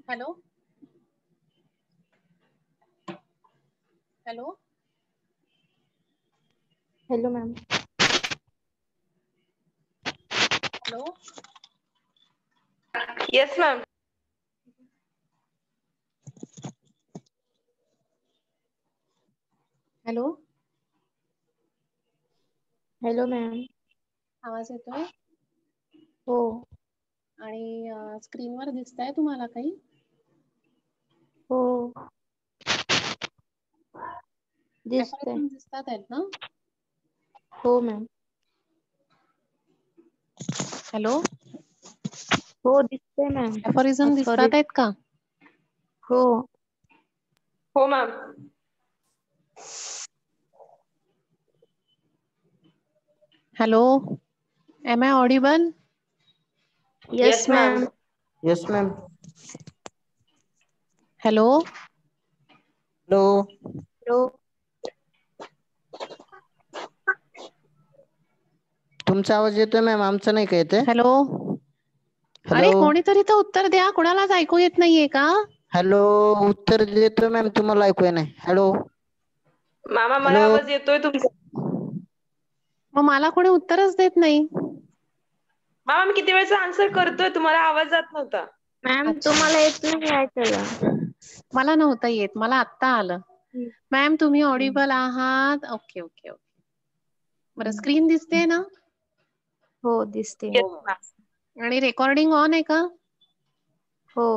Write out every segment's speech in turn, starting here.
Hello hello hello ma'am. Hello yes ma'am. Hello hello ma'am. आवाज येतोय? हो. आणि स्क्रीनवर दिसतंय तुम्हाला काही? हो. दिसतंय. ऍफॉरिझम दिसतात आहेत ना? हो मॅम. हॅलो हो दिसतंय मॅम. ऍफॉरिझम दिसतात आहेत का? हो. हो ma'am. Hello am I audible? Yes ma'am. Yes ma'am. Hello hello hello तुमचा आवाज येतोय मॅम, आमचा नाही का येतंय? हॅलो हॅलो अरे कोणीतरी तर उत्तर द्या, कोणालाच ऐकू येत नाहीये का? हॅलो उत्तर देतोय मॅम, तुम्हाला ऐकू येईना. हॅलो मामा मला हॅलो आवाज येतोय तुमचा. मग मला कोणी उत्तरच देत नाही. मामा मी किती वेळचा आन्सर करतोय, तुम्हाला आवाज जात नव्हता. मॅम अच्छा तुम्हाला येत नाही ऐकायला. मला नव्हतं येत, मला आत्ता आलं. मॅम तुम्ही ऑडिबल आहात. Okay okay okay. बरं स्क्रीन दिसते ना? हो दिसते. Yes ma'am. आणि रेकॉर्डिंग ऑन आहे का? हो.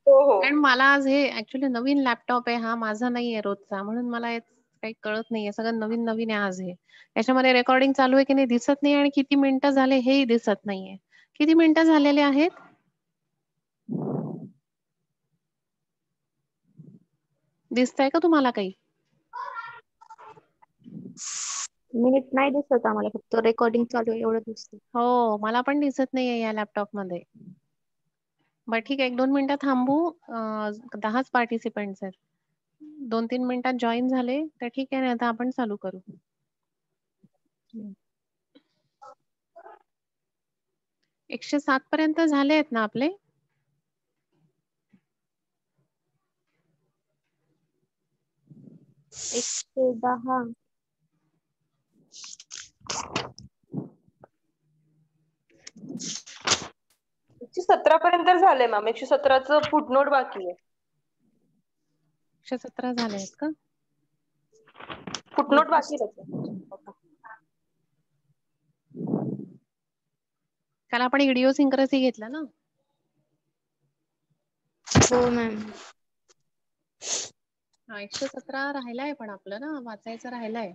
हो हो. कारण मला आज हे ऍक्च्युली नवीन लॅपटॉप आहे हा, माझा नाहीये रोजचा, म्हणून मला काही कळत नाहीये. सगळं नवीन नवीन आहे आज हे. याच्यामध्ये रेकॉर्डिंग चालू आहे की नाही दिसत नाही, आणि किती मिनिटं झाले हेही दिसत नाहीये. किती मिनिटं झालेले आहेत? दिसतंय का तुम्हाला काही? मिनिट नाही दिसत आम्हाला, फक्त रेकॉर्डिंग चालू आहे एवढं दिसतं. हो मला पण दिसत नाहीये या लॅपटॉपमध्ये. बरं ठीक आहे, 1-2 मिनिटं थांबू. 10च पार्टिसिपंट्स आहेत. 2-3 मिनिटात जॉईन झाले तर ठीक आहे, नाही आता आपण चालू करू. 107 पर्यंत झाले आहेत ना आपले? 110. 117 पर्यंत झालंय मॅम. 117चं फुटनोट बाकी आहे. 117 झाले आहेत का? फुटनोट बाकी आहे त्याचं. काल आपण इडिओसिंक्रसी घेतला ना? हो मॅम. 117 राहिलाय पण आपलं ना, वाचायचं राहिलाय.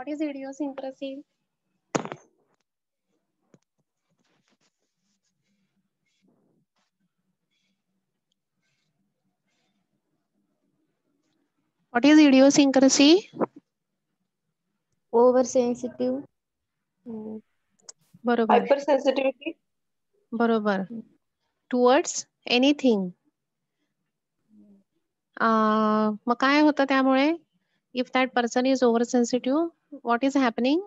What is idiosyncrasy? What is idiosyncrasy? Oversensitive. बरोबर. Hyper sensitivity. बरोबर. Towards anything. मग काय होतं त्यामुळे? If that person is oversensitive, what is happening?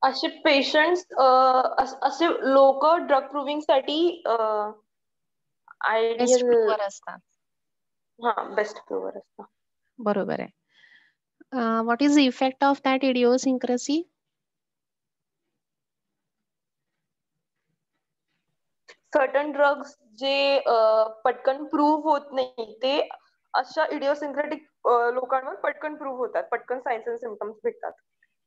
असे पेशंट्स असे लोक ड्रग प्रूव्हिंग साठी Best आयडियल prover असतात. बेस्ट प्रूव्हर असतात. बरोबर आहे. What is the effect of that idiosyncrasy? Certain drugs जे पटकन प्रूव्ह होत नाही ते अशा इडिओसिंक्रेटिक लोकांवर पटकन प्रूव्ह होतात, पटकन सायन्स अँड सिम्पटम्स भेटतात.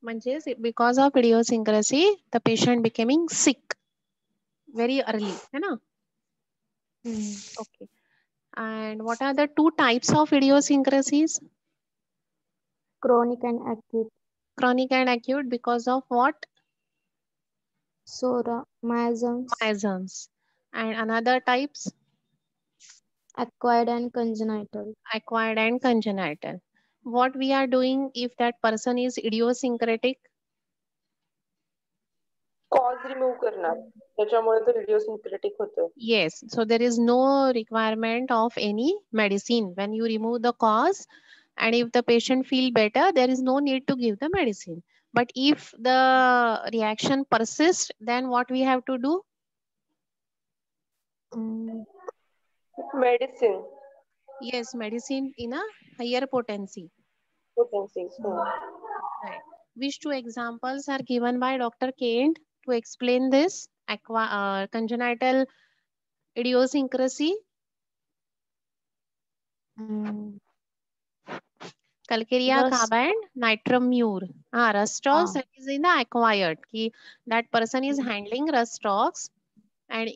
म्हणजे because of idiosyncrasy, the patient becoming sick very early, है ना? Okay. And what are the two types of idiosyncrasies? Chronic and acute. Chronic and acute because of what? Miasms. Miasms. And another types? Acquired and congenital. Acquired and congenital. What we are doing if that person is idiosyncratic? Cause remove करणार, त्याच्यामुळे तो इडिओसिंक्रेटिक होतोय. Yes. So there is no requirement of any medicine when you remove the cause, and if the patient feel better, there is no need to give the medicine. But if the reaction persists, then what we have to do? Medicine. Yes, medicine in a higher potency. Right. Which two examples are given by Dr. Kent to explain this congenital idiosyncrasy? Calcarea carbide, nitrum mure. Rustrox that is in the acquired. Ki that person is handling rustrox and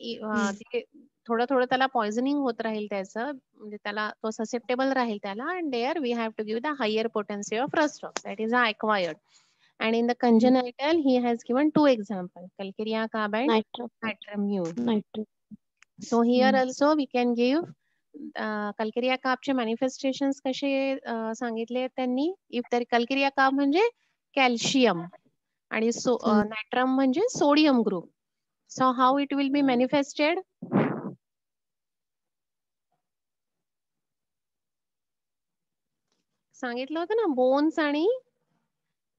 थोडं थोडं त्याला poisoning होत राहील त्याचं, म्हणजे त्याला तो susceptible राहील त्याला, and there we have to give the higher potency of rustrox, that is acquired. And in the congenital he has given two examples, calcarea carbide, nitrum mure. So here also we can give Calcarea कापचे manifestations कसे सांगितले त्यांनी. If तर Calcarea काप म्हणजे calcium आणि नायट्रम म्हणजे sodium group. So how it will be manifested? सांगितलं होतं ना, बोन्स आणि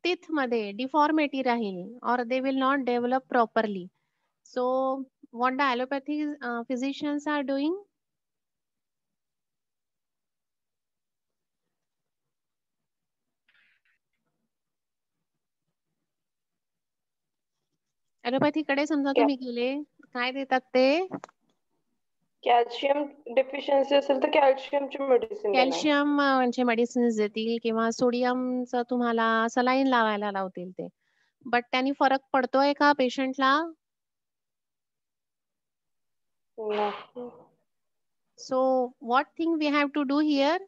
टीथ मध्ये डिफॉर्मिटी राहील, और they will not develop properly. So what the allopathy physicians are doing? Allopathy कडे समजा तुम्ही गेले, काय देतात ते? कॅल्शियम डेफिशियन्सी असेल तर कॅल्शियमची मेडिसिन देणार. कॅल्शियम म्हणजे मेडिसिन्स देतील किंवा सोडियमचं तुम्हाला सलाईन लावायला लावतील ते. बट त्यांनी फरक पडतोय का पेशंटला? So what thing we have to do here?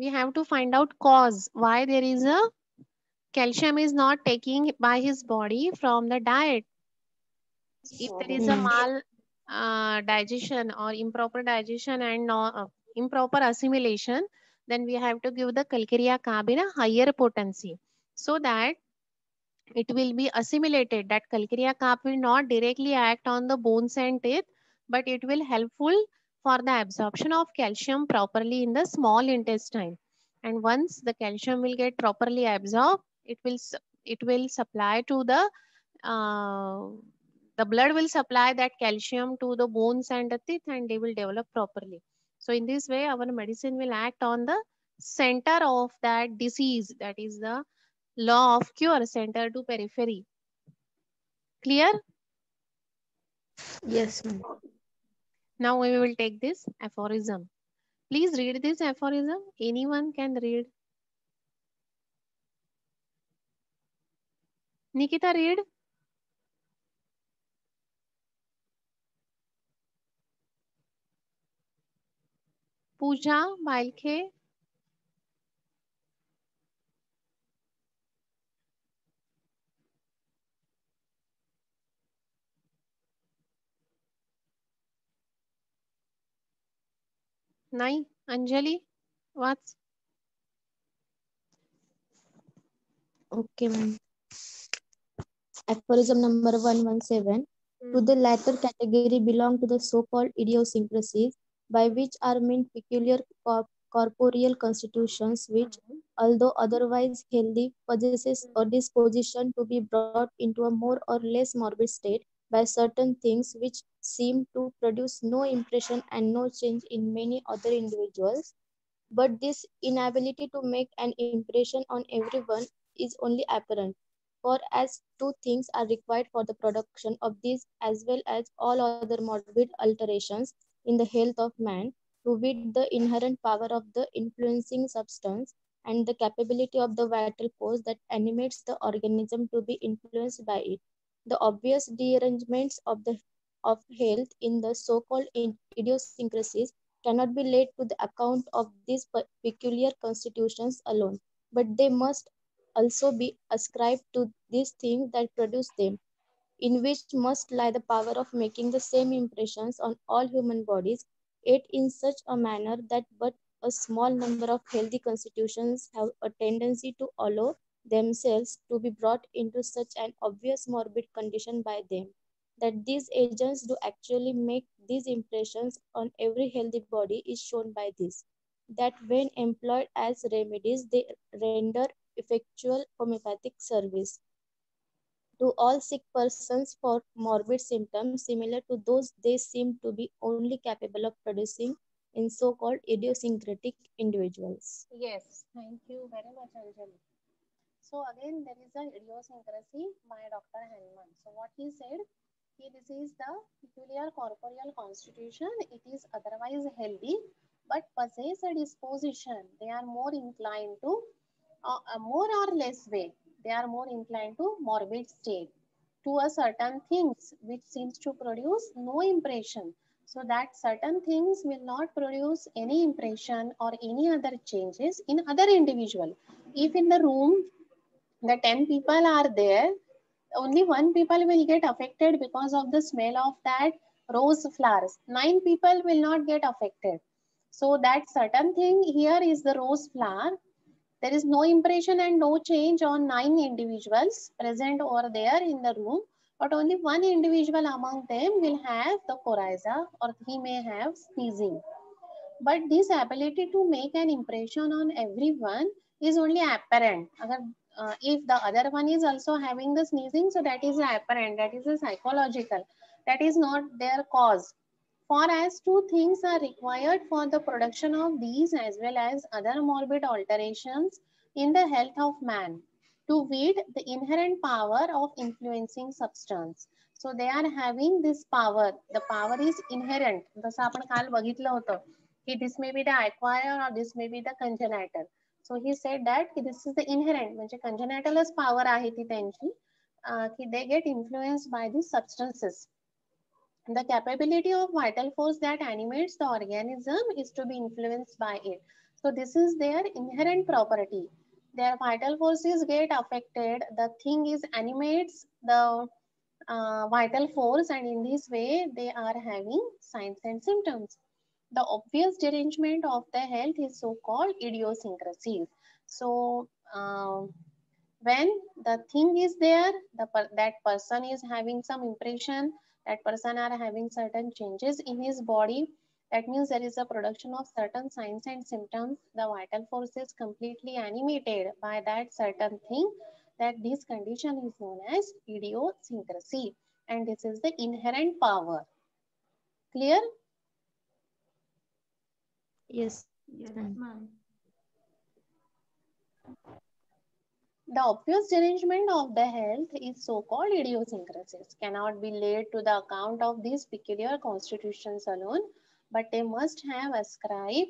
We have to find out cause why there is a calcium is not taking by his body from the diet. If there is a mal digestion or improper digestion and improper assimilation, then we have to give the calcarea carb in a higher potency so that it will be assimilated. That calcarea carb will not directly act on the bones and teeth, but it will helpful for the absorption of calcium properly in the small intestine. And once the calcium will get properly absorbed, it will supply to the blood will supply that calcium to the bones and the teeth, and they will develop properly. So in this way our medicine will act on the center of that disease, that is the law of cure, center to periphery. Clear? Yes, ma'am. Now we will take this aphorism. Please read this aphorism. Anyone can read. Nikita, read. पूजा बायलखे. नाही. Anjali watch. Okay, ma'am. Aphorism number 117. To the latter category belong to the so-called idiosyncrasies, by which are meant peculiar corporeal constitutions which, although otherwise healthy, possesses a disposition to be brought into a more or less morbid state by certain things which seem to produce no impression and no change in many other individuals. But this inability to make an impression on everyone is only apparent. For as two things are required for the production of these as well as all other morbid alterations in the health of man, to wit the inherent power of the influencing substance and the capability of the vital force that animates the organism to be influenced by it. The obvious derangements of health in the so-called idiosyncrasies cannot be laid to the account of these peculiar constitutions alone, but they must also be ascribed to these things that produce them, in which must lie the power of making the same impressions on all human bodies, yet in such a manner that but a small number of healthy constitutions have a tendency to allow themselves to be brought into such an obvious morbid condition by them, that these agents do actually make these impressions on every healthy body is shown by this, that when employed as remedies, they render effectual homeopathic service to all sick persons for morbid symptoms similar to those they seem to be only capable of producing in so-called idiosyncratic individuals. Yes, thank you very much, Anjali. So again, there is a idiosyncrasy by Dr. Hahnemann. So what he said, this is the peculiar corporeal constitution. It is otherwise healthy, but possess a disposition. They are more inclined to, more or less way, they are more inclined to morbid state, to a certain things which seems to produce no impression. So that certain things will not produce any impression or any other changes in other individual. If in the room the 10 people are there, only one people will get affected because of the smell of that rose flowers. 9 people will not get affected. So that certain thing here is the rose flower. There is no impression and no change on 9 individuals present over there in the room, but only one individual among them will have the coryza, or he may have sneezing. But this ability to make an impression on everyone is only apparent. If the other one is also having the sneezing, so that is apparent, that is a psychological, that is not their cause. For as two things are required for the production of these as well as other morbid alterations in the health of man, to wit the inherent power of influencing substance. So they are having this power. The power is inherent. जसं आपण काल बघितलं होतं की this may be the acquired or this may be the congenital. So he said that this is the inherent, म्हणजे congenitalच power आहे ती त्यांची, की they get influenced by these substances. The capability of vital force that animates the organism is to be influenced by it. So this is their inherent property. Their vital forces get affected. The thing is animates the vital force, and in this way they are having signs and symptoms. The obvious derangement of the health is so-called idiosyncrasies. So when the thing is there, that person is having some impression, that person are having certain changes in his body, that means there is a production of certain signs and symptoms. The vital force is completely animated by that certain thing, that this condition is known as idiosyncrasy, and this is the inherent power. Clear? Yes, Yes, ma'am. ma'am. The obvious derangement of the health is so-called idiosyncrasies, cannot be laid to the account of these peculiar constitutions alone, but they must have ascribed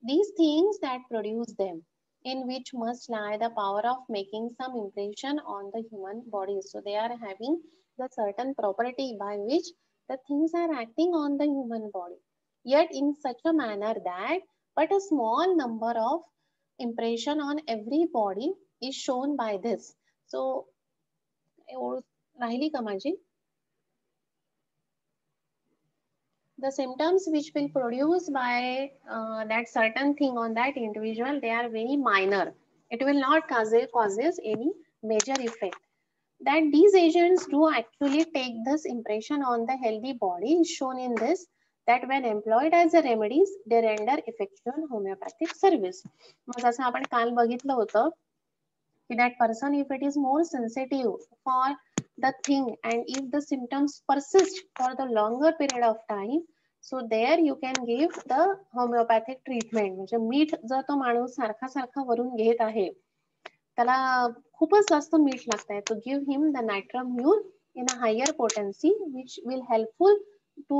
these things that produce them, in which must lie the power of making some impression on the human body. So they are having the certain property by which the things are acting on the human body, yet in such a manner that but a small number of impression on every body is shown by this. So राहिली का माझी? The symptoms which will produce by that certain thing on that individual, they are very minor. It will not causes any major effect. That these agents do actually take this impression on the healthy body is shown in this, that when employed as a remedies, they render effectual homeopathic service. मग जसं आपण काल बघितलं होतं की that person, if it is more sensitive for the thing and if the symptoms persist for the longer period of time, so there you can give the homeopathic treatment. म्हणजे मीठ जर तो माणूस सारखा सारखा वरून घेत आहे, त्याला खूपच जास्त मीठ लागतंय, to give him the nitramune in a higher potency which will helpful to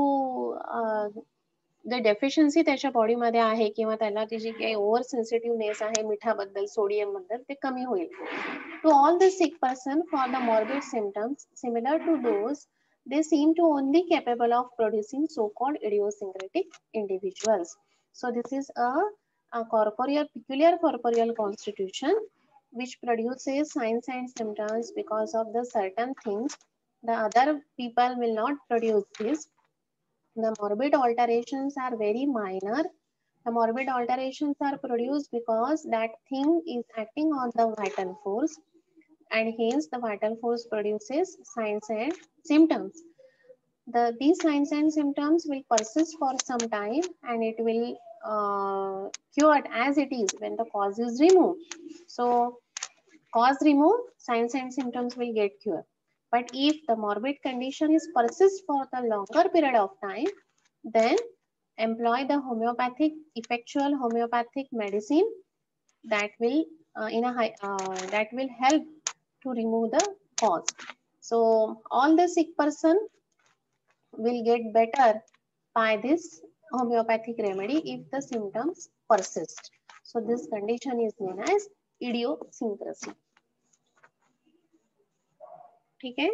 the deficiency त्याच्या बॉडीमध्ये आहे किंवा त्याला त्याची काही ओव्हर सेन्सिटिव्हनेस आहे मिठाबद्दल, सोडियम बद्दल, ते कमी होईल. To all the sick person for the morbid symptoms similar to those, they seem to only capable of producing so-called idiosyncratic individuals. So this is a corporeal, peculiar corporeal constitution which produces signs and symptoms because of the certain things. The other people will not produce this. The morbid alterations are very minor. The morbid alterations are produced because that thing is acting on the vital force, and hence the vital force produces signs and symptoms. These signs and symptoms will persist for some time, and it will cured as it is when the cause is removed. So cause removed, signs and symptoms will get cured. But if the morbid condition is persist for the longer period of time, then employ the homeopathic, effectual homeopathic medicine that will that will help to remove the cause. So all the sick person will get better by this homeopathic remedy if the symptoms persist. So this condition is known as idiosyncrasy. ठीक आहे?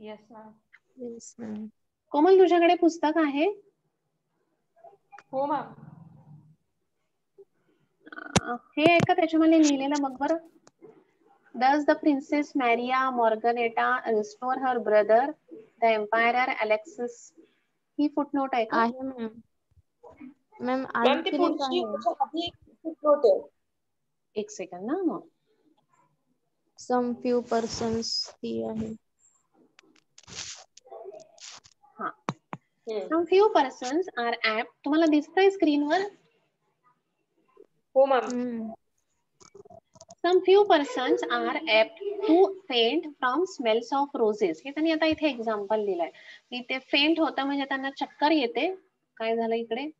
Yes ma'am. Yes, ma'am. कोमल, तुझ्याकडे पुस्तक आहे? हो ma'am. हे आहे का त्याच्यामध्ये लिहिलेलं? बघ बरं. Thus the Princess Maria Morganetta restore her brother, the Emperor Alexis. He footnote आहे का? आहे मॅम. मॅम मॅम ती आणखीन एक पुढची आहे. त्याच्या आधी footnote आहे. एक सेकंड ना मग. Some few persons ती आहे. हा. Some few persons are apt. तुम्हाला दिसतंय स्क्रीनवर? हो ma'am. Some few persons are apt to faint from smells of roses. हे त्यांनी आता इथे एक्झाम्पल दिलंय की ते फेंट होतं म्हणजे त्यांना चक्कर येते. काय झालं इकडे?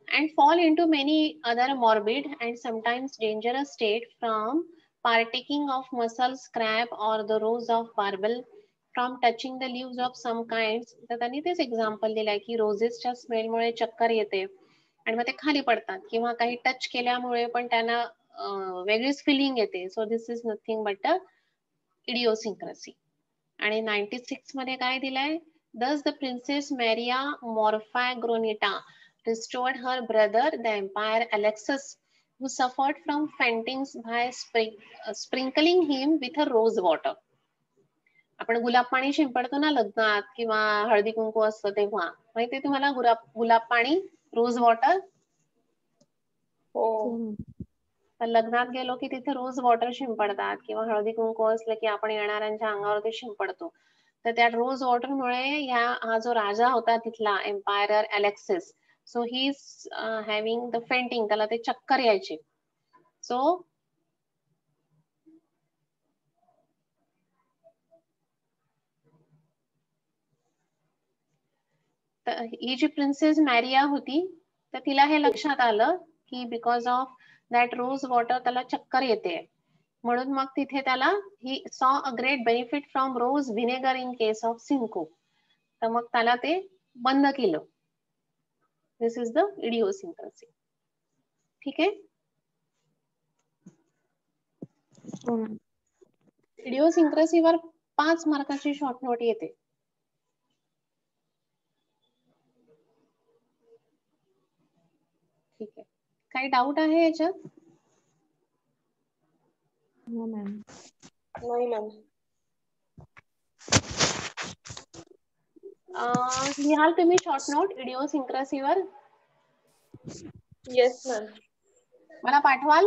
And fall into many other morbid and sometimes dangerous state from partaking of mussel crab or the rose of barbel, from touching the leaves of some kinds. तर त्यांनी तेच एक्झाम्पल दिलंय की रोजेसच्या स्मेलमुळे चक्कर येते आणि मग ते खाली पडतात किंवा काही टच केल्यामुळे पण त्यांना वेगळीच फिलिंग येते. So this is nothing but a idiosyncrasy. आणि 96 मध्ये काय दिलंय? Thus the Princess Maria Morphagonita restored her brother, the Emperor Alexis, who suffered from faintings by sprinkling him with a rose water. आपण गुलाब पाणी शिंपडतो ना लग्नात किंवा हळदी कुंकू असतं तेव्हा, माहितीये तुम्हाला गुलाब पाणी, रोज वॉटर? हो. तर लग्नात गेलो की तिथे रोज वॉटर शिंपडतात किंवा हळदी कुंकू असलं की आपण येणाऱ्यांच्या अंगावर ते शिंपडतो. तर त्या रोज वॉटरमुळे हा जो राजा होता तिथला emperor Alexis, so he is having the fainting, त्याला ते चक्कर यायचे. सो ही जी प्रिन्सेस मॅरिया होती तर तिला हे लक्षात आलं की because of that rose water त्याला चक्कर येते, म्हणून मग तिथे त्याला he saw a great benefit from rose vinegar in case of syncope. तर मग त्याला ते बंद केलं. This is the idiosyncrasy. ठीक आहे. हो मॅम. इडिओसिंक्रसीवर 5 मार्काची शॉर्ट नोट येते. ठीक आहे. काही डाऊट आहे याच्यात? हो मॅम. नाही मॅम. लिहाल तुम्ही शॉर्ट नोट इडिओसिंक्रसीवर? Yes ma'am. मला पाठवाल?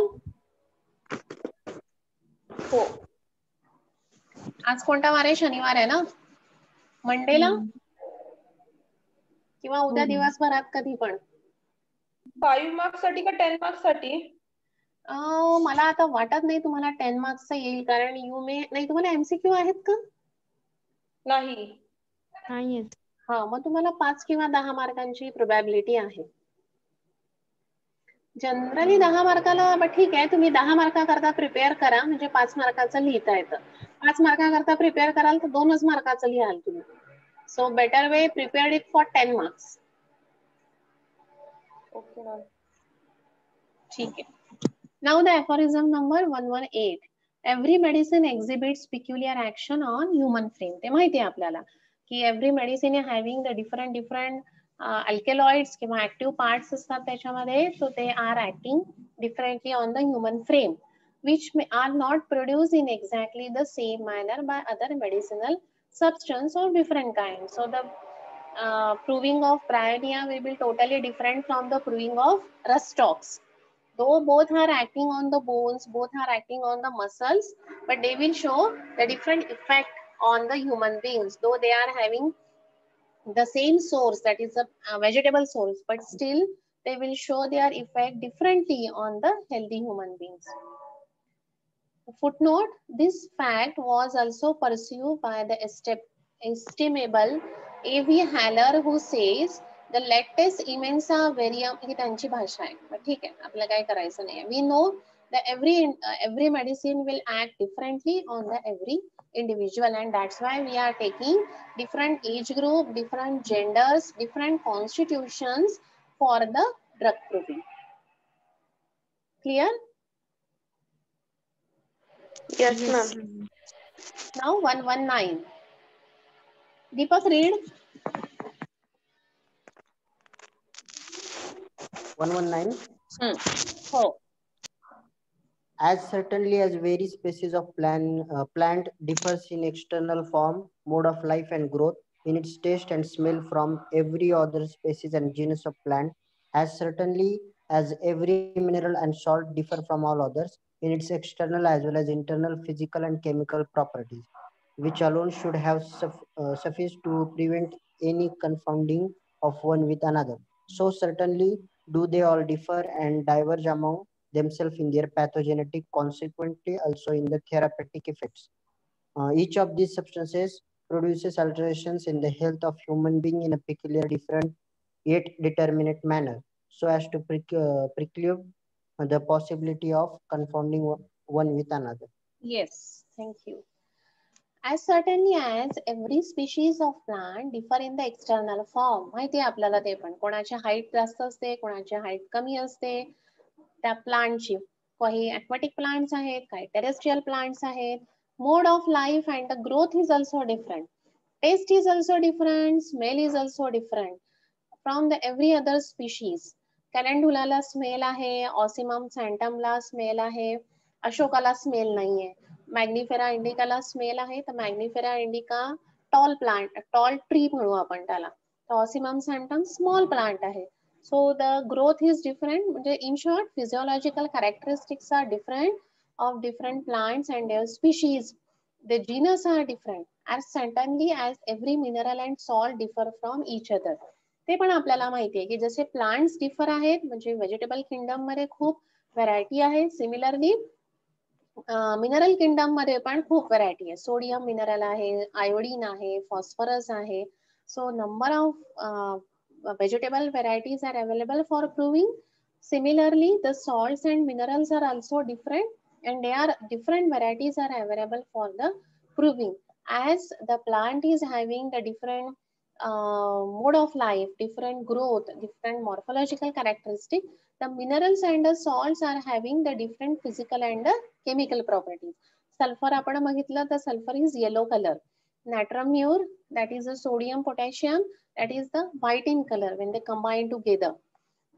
हो. आज कोणता वार आहे? शनिवार आहे ना? मंडेला किंवा उद्या हो, मॅम. दिवसभरात कधी पण? 5 मार्क्स साठी का 10 मार्क्स साठी? मला आता वाटत नाही तुम्हाला 10 मार्क्सचा येईल, कारण नाही. तुम्हाला एमसीक्यू आहेत का? नाही. नाही येत. हा, मग तुम्हाला 5 किंवा 10 मार्कांची प्रोबॅबिलिटी आहे. जनरली 10 मार्काला, बट ठीक आहे, तुम्ही 10 मार्काकरता प्रिपेअर करा, म्हणजे 5 मार्काचं लिहिता येतं. 5 मार्काकरता प्रिपेअर कराल तर 2च मार्काचं लिहाल तुम्ही. So better way prepared it for 10 marks. Okay ma'am. ठीक आहे. Now the aphorism number 118. Every medicine exhibits peculiar action on human frame. ते माहिती आहे आपल्याला की every medicine is having the different alkaloids किंवा active parts असतात त्याच्यामध्ये, so they are acting differently on the human frame, which are not produced in exactly the same manner by other medicinal substance of different kinds. So the proving of bryonia will be totally different from the proving of Rustox. Though both are acting on the bones, both are acting on the muscles, but they will show the different effect on the human beings. Though they are having the same source, that is a vegetable source, but still they will show their effect differently on the healthy human beings. Footnote: this fact was also pursued by the estimable A.V. Haller, who says the lattes immensa varium, ही त्यांची भाषा आहे. ठीक आहे, आपल्याला काय करायचं नाही. We know that every medicine will act differently on the every individual, and that's why we are taking different age group, different genders, different constitutions for the drug proving. Clear? Yes ma'am. Now 119. Deepak, read. 119. Oh. As certainly as various species of plant differs in external form, mode of life and growth, in its taste and smell from every other species and genus of plant, as certainly as every mineral and salt differ from all others in its external as well as internal physical and chemical properties, which alone should have sufficed to prevent any confounding of one with another. So certainly do they all differ and diverge among themselves in their pathogenetic, consequently also in the therapeutic effects. Each of these substances produces alterations in the health of human being in a peculiar, different, yet determinate manner, so as to preclude the possibility of confounding one with another. Yes, thank you. As certainly as every species of plant differ in the external form. माहिती आहे आपल्याला ते पण, कोणाची height जास्त असते, कोणाची height कमी असते त्या प्लांटची. काही aquatic plants आहेत, काही terrestrial plants आहेत. Mode of life and the growth is also different. Taste is also different, smell is also different from the every other species. कॅलेंडुलाला स्मेल आहे, ऑसिमम सॅन्टमला स्मेल आहे, अशोकाला स्मेल नाहीये. मॅग्निफेरा इंडिकाला स्मेल आहे, तर mangifera indica tall plant, tall tree म्हणू आपण त्याला. तर ऑसिमम सॅन्टम स्मॉल प्लांट आहे. So the growth is different. In short, physiological characteristics are different of different plants and their species. The genus are different as certainly as every mineral and salt differ from each other. ते पण आपल्याला माहिती आहे की जसे plants differ आहेत, म्हणजे vegetable kingdom मध्ये खूप व्हरायटी आहे. सिमिलरली मिनरल किंगडम मध्ये पण खूप व्हरायटी आहे. सोडियम मिनरल आहे, आयोडीन आहे, फॉस्फरस आहे. So number of vegetable varieties are available for proving. Similarly, the salts and minerals are also different, and they are different varieties are available for the proving. As the plant is having the different mode of life, different growth, different morphological characteristics, the minerals and the salts are having the different physical and chemical properties. Sulfur आपण बघितलं तर sulfur is yellow color. Natrum mure, that is the sodium potassium, that is the white in color when they combine together.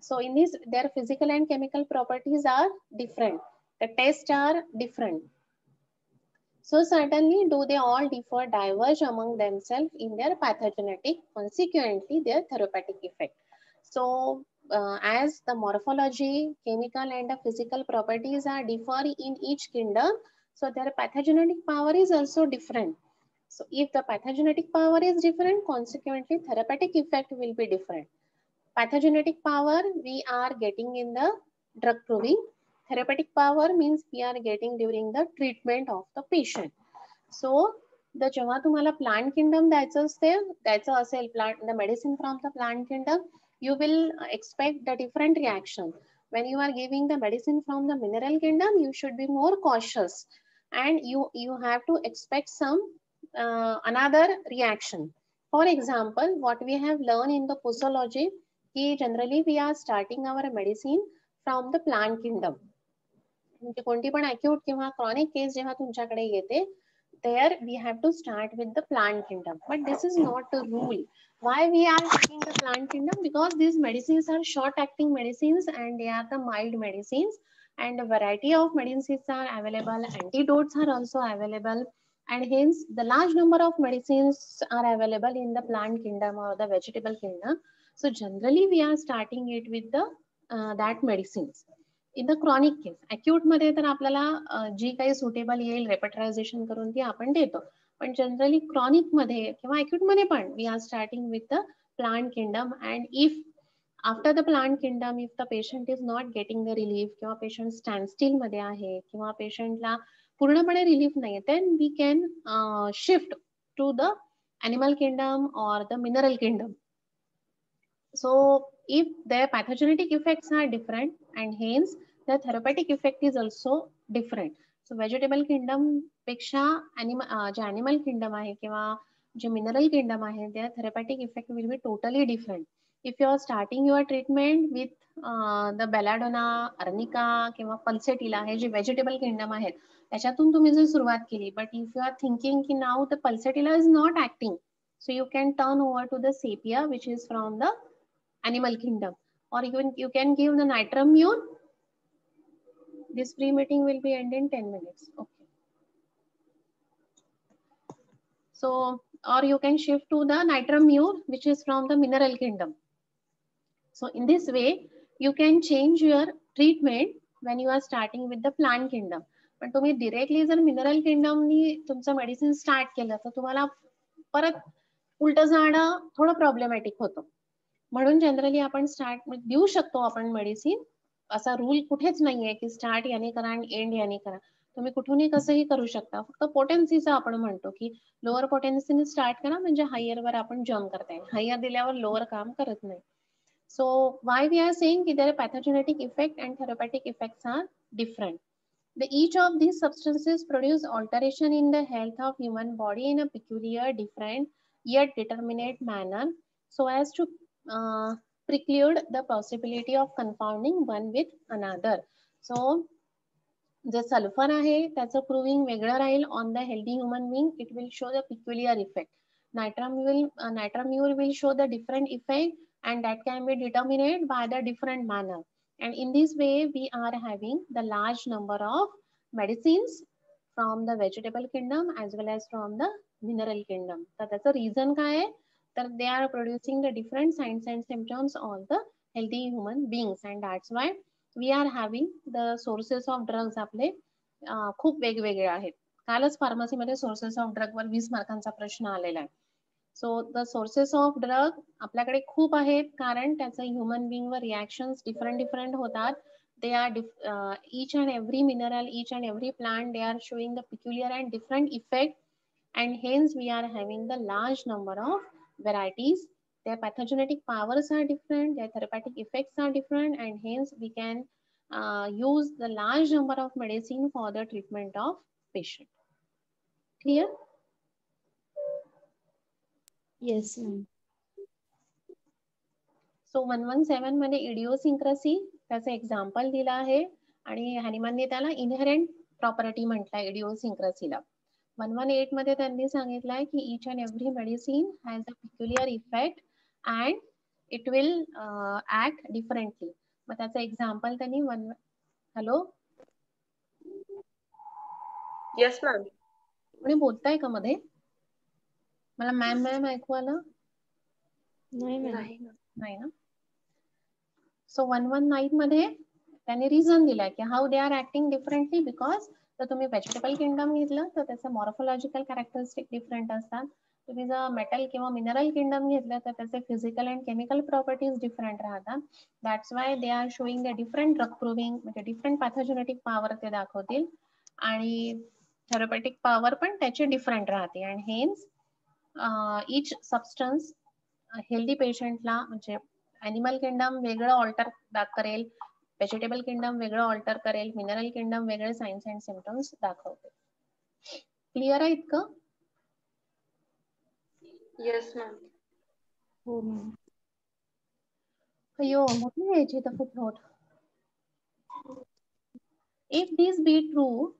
So in this, their physical and chemical properties are different. The tests are different. So certainly do they all differ, diverge among themselves in their pathogenetic, consequently their therapeutic effect. So as the morphology, chemical and the physical properties are differ in each kingdom, so their pathogenetic power is also different. So if the pathogenetic power is different, consequently therapeutic effect will be different. Pathogenetic power we are getting in the drug proving. Therapeutic power means we are getting during the treatment of the patient. So the जेव्हा तुम्हाला plant kingdom द्यायचं असेल the medicine from the plant kingdom, you will expect the different reaction. When you are giving the medicine from the mineral kingdom, you should be more cautious and you have to expect some another reaction. For example, what we have learned in the posology, generally we are starting our medicine from the plant kingdom. म्हणजे कोणती पण acute किंवा chronic case जेव्हा तुमच्याकडे येते, there we have to start with the plant kingdom, but this is not the rule. Why we are taking the plant kingdom? Because these medicines are short acting medicines and they are the mild medicines, and a variety of medicines are available, antidotes are also available, and hence the large number of medicines are available in the plant kingdom or the vegetable kingdom. So generally we are starting it with the that medicines. In the chronic case, acute मध्ये तर आपल्याला जी काही suitable येईल रेपट्रायझेशन करून ती आपण देतो, पण जनरली क्रॉनिक मध्ये किंवा अक्यूट मध्ये पण we are starting with the plant kingdom. And if after the plant kingdom if the patient is not getting the relief किंवा पेशंट स्टँड स्टील मध्ये आहे किंवा पेशंटला पूर्णपणे रिलीफ नाही, then we can shift to the animal kingdom or the mineral kingdom. So if their pathogenetic effects are different and hence the therapeutic effect is also different. So vegetable kingdom पेक्षा जे animal kingdom आहे किंवा जे mineral kingdom आहे, their therapeutic effect will be totally different. If you are starting your treatment with the belladonna, arnica किंवा pulsatilla हे जे vegetable kingdom आहेत त्याच्यातून तुम्ही जर सुरुवात केली, but if you are thinking की now the pulsatilla is not acting, so you can turn over to the sepia which is from the animal kingdom, or you can give the nitrum mule. This pre-meeting will be end in 10 minutes. Okay. So, or you can shift to the nitrum mule which is from the mineral kingdom. So in this way you can change your treatment when you are starting with the plant kingdom. पण तुम्ही directly जर mineral kingdom नी तुमचं medicine start केलं तर तुम्हाला परत उलट जाणं थोडं problematic होतं. म्हणून जनरली आपण स्टार्ट देऊ शकतो आपण मेडिसिन, असा रूल कुठेच नाहीये की स्टार्ट याने करा आणि एंड याने करा. तुम्ही कुठूनही कसंही करू शकता. फक्त पोटेन्सीचं आपण म्हणतो की लोअर पोटेन्सीने स्टार्ट करा म्हणजे हायर वर आपण जम्प करता येईल, हायर दिल्यावर लोअर काम करत नाही. So why we are saying that their pathogenetic effect and therapeutic effects are different. Each of these substances produce alteration in the health of human body in a peculiar, different yet determinate manner, so as to preclude the possibility of confounding one with another. So जे sulphur आहे त्याचं proving वेगळं राहील on the healthy human being, it will show the peculiar effect. Nitrum mule will show the different effect and that can be determined by the different manner. And in this way we are having the large number of medicines from the vegetable kingdom as well as from the mineral kingdom. तर त्याचं reason काय आहे, तर they are producing the different signs and symptoms on the healthy human beings, and that's why we are having the sources of drugs आपले खूप वेगवेगळे आहेत. कालच फार्मसीमध्ये सोर्सेस ऑफ ड्रग वर 20 मार्कांचा प्रश्न आलेला आहे. So the sources of drug आपल्याकडे खूप आहेत, कारण त्याचं ह्युमन बिंग वर रिॲक्शन्स डिफरंट होतात. They are each and every mineral, each and every plant, they are showing the peculiar and different effect, and hence we are having the large number of varieties. Their pathogenetic powers are different, their therapeutic effects are different, and hence we can use the large number of medicine for the treatment of patient. Clear? Yes, ma'am. सो 117 मध्ये इडिओसिंक्रसी त्याचं example दिलं आहे आणि हॅनिमनने त्याला inherent property म्हटलंय इडिओसिंक्रसीला. 118 मध्ये त्यांनी सांगितलंय की each and every medicine has a peculiar effect and it will act differently. मग त्याचं एक्झाम्पल त्यांनी हॅलो येस मॅम. कोणी बोलताय का मध्ये? मला मॅम मॅम ऐकू आलं नाही. नाही ना. सो 119 मध्ये त्यांनी रिझन दिलाय की how they are acting differently because जर तुम्ही व्हेजिटेबल किंगडम घेतलं तर त्याचं मॉर्फोलॉजिकल कॅरेक्टरिस्टिक डिफरंट असतात. तुम्ही जर मेटल किंवा मिनरल किंगडम घेतलं तर त्याचे physical and chemical properties different राहतात. That's why they are showing the different drug proving म्हणजे डिफरंट पॅथोजेनेटिक पॉवर ते दाखवतील आणि थेरपेटिक पॉवर पण त्याची डिफरंट राहते. And hence each substance healthy पेशंटला म्हणजे ॲनिमल किंगडम वेगळं ऑल्टर करेल, व्हेजिटेबल किंगडम वेगळं ऑल्टर करेल, मिनरल किंगडम वेगळे साइन्स अँड सिम्पटम्स दाखवते. क्लिअर आहे इतकं? Yes ma'am. हो मॅम. अय्यो मोठी घ्यायची तर footnote. If this be true,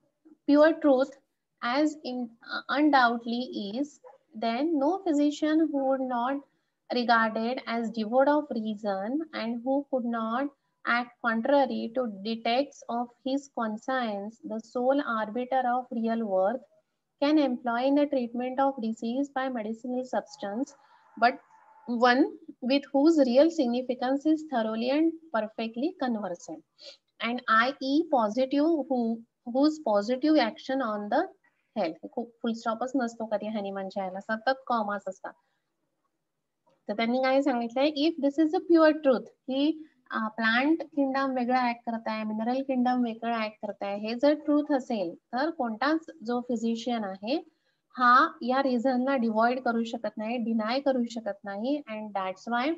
pure truth, as undoubtedly is, then no physician who would not regarded as devoid of reason and who could not act contrary to dictates of his conscience, the sole arbiter of real worth, can employ in the treatment of disease by medicinal substance, but one with whose real significance is thoroughly and perfectly conversant. And i.e. positive whose positive action on the health. खूप full स्टॉपच नसतो कधी हॅनिमनच्या याला, सतत commas असतात. तर त्यांनी काय सांगितलंय, if this is a pure truth की प्लांट किंगडम वेगळं ऍक्ट करताय, मिनरल किंगडम वेगळं ऍक्ट करताय, हे जर ट्रूथ असेल तर कोणताच जो फिजिशियन आहे हा या रिझनला डिव्हॉइड करू शकत नाही, डिनाय करू शकत नाही. And that's why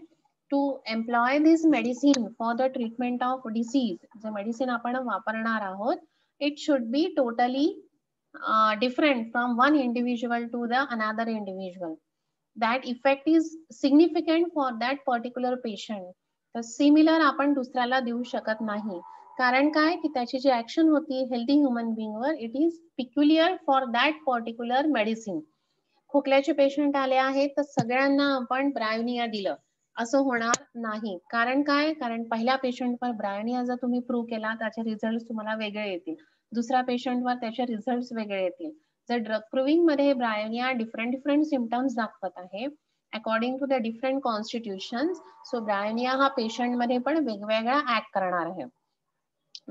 to employ this medicine for the treatment of disease, जे मेडिसिन आपण वापरणार आहोत, it should be totally different from one individual to the another individual. That effect is significant for that particular patient. तर similar आपण दुसऱ्याला देऊ शकत नाही. कारण काय की त्याची जी ऍक्शन होती हेल्दी ह्युमन बिंगवर, it is peculiar for that particular medicine. खोकल्याचे पेशंट आले आहेत तर सगळ्यांना आपण ब्रायोनिया दिलं असं होणार नाही. कारण काय, कारण पहिल्या पेशंटवर ब्रायोनिया जर तुम्ही प्रूव्ह केला त्याचे रिझल्ट तुम्हाला वेगळे येतील, दुसऱ्या पेशंटवर त्याचे रिझल्ट वेगळे येतील. जर ड्रग प्रूव्हिंग मध्ये ब्रायोनिया डिफरंट सिम्पटम्स दाखवत आहे according to the different constitution, so Bryonia हा पेशंट मध्ये पण वेगवेगळा ऍक्ट करणार आहे.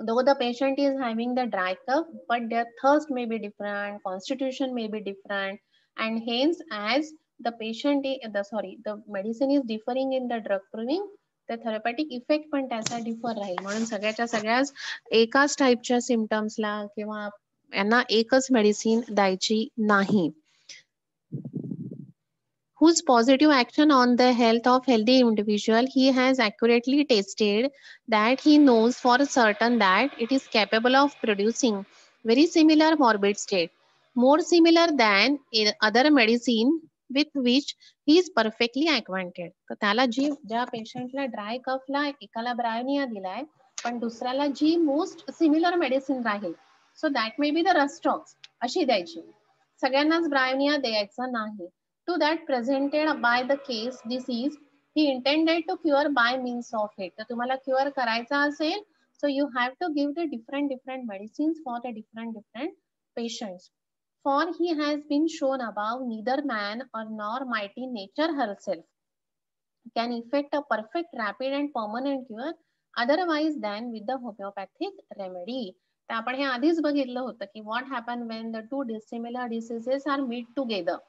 Though the patient is having the dry cough, but their thirst may be different, constitution may be different, and hence as the patient the medicine is differing in the drug proving, the therapeutic effect पण त्याचा differ राहील. म्हणून सगळ्याच्या सगळ्याच एकाच टाईपच्या सिम्पटम्सला किंवा यांना एकच medicine द्यायची नाही. Whose positive action on the health of healthy individual he has accurately tested, that he knows for certain that it is capable of producing very similar morbid state, more similar than in other medicine with which he is perfectly acquainted. तर त्याला ज्या पेशंटला dry कफला एकाला bryonia दिलाय पण दुसऱ्याला जी most similar medicine राहील, so that may be the rhus tox अशी द्यायची, सगळ्यांनाच ब्रायोनिया द्यायचा नाही. To that presented by the case disease, he intended to cure by means of it. तर तुम्हाला क्युअर करायचा असेल, so you have to give the different medicines for the different patients. For he has been shown above, neither man or nor mighty nature herself can effect a perfect, rapid and permanent cure otherwise than with the homeopathic remedy. तर आपण हे आधीच बघितलं होतं की what happen when the two dissimilar diseases are meet together.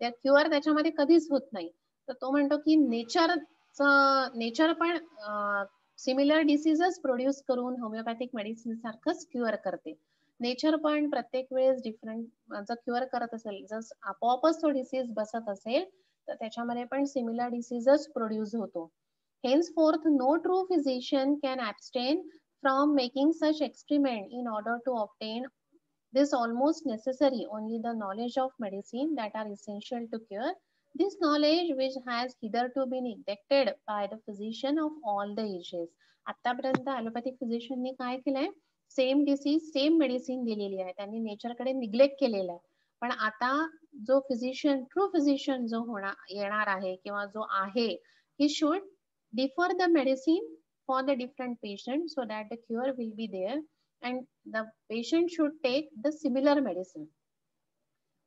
त्या cure त्याच्यामध्ये कधीच होत नाही. तर तो म्हणतो की नेचर पण सिमिलर डिसीजेस प्रोड्यूस करून होमिओपॅथिक मेडिसिन सारखंच क्युअर करते. नेचर पण प्रत्येक वेळेस डिफरंट जर क्युअर करत असेल, जर आपोआपच तो डिसीज बसत असेल तर त्याच्यामध्ये पण सिमिलर डिसीजेस प्रोड्यूस होतो. Henceforth, no true physician can abstain from making such experiment in order to obtain this almost necessary only the knowledge of medicine that are essential to cure This knowledge which has hitherto been neglected by the physician of all the ages. आतापर्यंत allopathic फिजिशियननी काय केलंय, same disease same medicine दिलेली आहे, त्यांनी नेचरकडे neglect केलेलं आहे. पण आता जो फिजिशियन, ट्रू फिजिशियन जो येणार आहे किंवा जो आहे, he should differ the medicine for the different patients so that the cure will be there and the patient should take the similar medicine.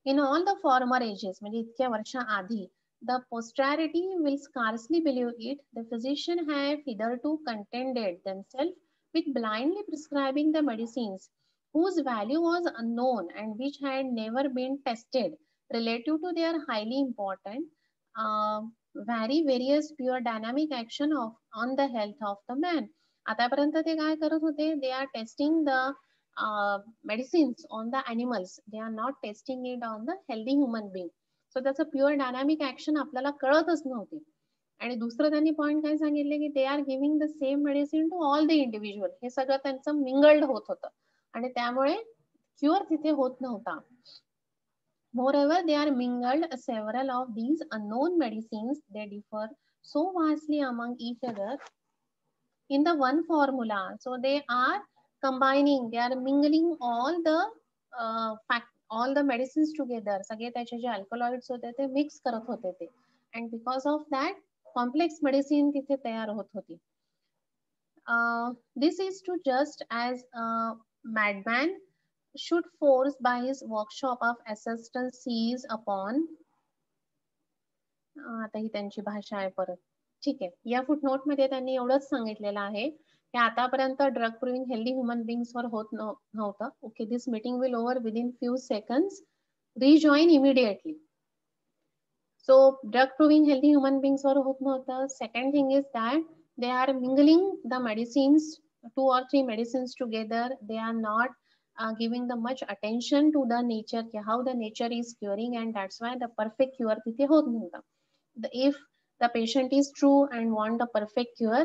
In all the former ages, म्हणजे इतक्या वर्षा आधी, the posterity will scarcely believe it. The physician have hitherto contented themselves with blindly prescribing the medicines whose value was unknown and which had never been tested relative to their highly important various pure dynamic action on the health of the man. आतापर्यंत ते काय करत होते, they are testing the medicines on the animals, they are not testing it on the healthy human being. So त्याचं pure dynamic action आपल्याला कळतच नव्हते. आणि दुसरं त्यांनी पॉइंट काय सांगितले की they are giving the same medicine to all the individual. हे सगळं त्यांचं मिंगल्ड होत होतं आणि त्यामुळे क्युअर तिथे होत नव्हता. Moreover, they are mingled several of these unknown medicines. They differ so vastly among each other in the one formula. So they are combining, they are mingling all the medicines together. सगळे त्याचे जे alkaloids होते ते mix करत होते ते. And because of that, complex medicine तिथे तयार होत होती. This is to just as a madman should force by his workshop of assistance seize upon. आता ही त्यांची भाषा आहे परत. ठीक आहे, या फुटनोट मध्ये त्यांनी एवढंच सांगितलेलं आहे की आतापर्यंत drug proving healthy human beings वर होत नव्हतं. Okay, this meeting will over within few seconds, rejoin immediately. So drug proving healthy human beings वर होत नव्हतं. Second thing is that they are mingling the medicines, 2 or 3 medicines together. They are not giving the much attention to the nature, how the nature is curing, and that's why the perfect cure तिथे होत नव्हता. If the patient is true and want the perfect cure,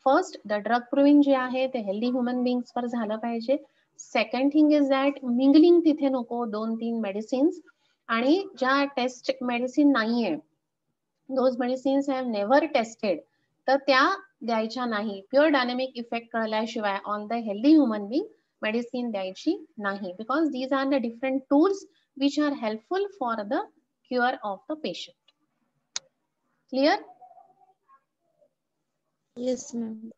first the drug proving जे आहे ते healthy human beings वर झालं पाहिजे. Second thing is that mingling तिथे नको 2-3 medicines. आणि ज्या टेस्ट मेडिसिन नाहीये, those medicines have never tested, तर त्या द्यायच्या नाही. प्युअर डायनामिक इफेक्ट कळल्याशिवाय on the healthy human being medicine द्यायची नाही. Because these are the different tools which are helpful for the cure of the patient. Clear? Yes, ma'am.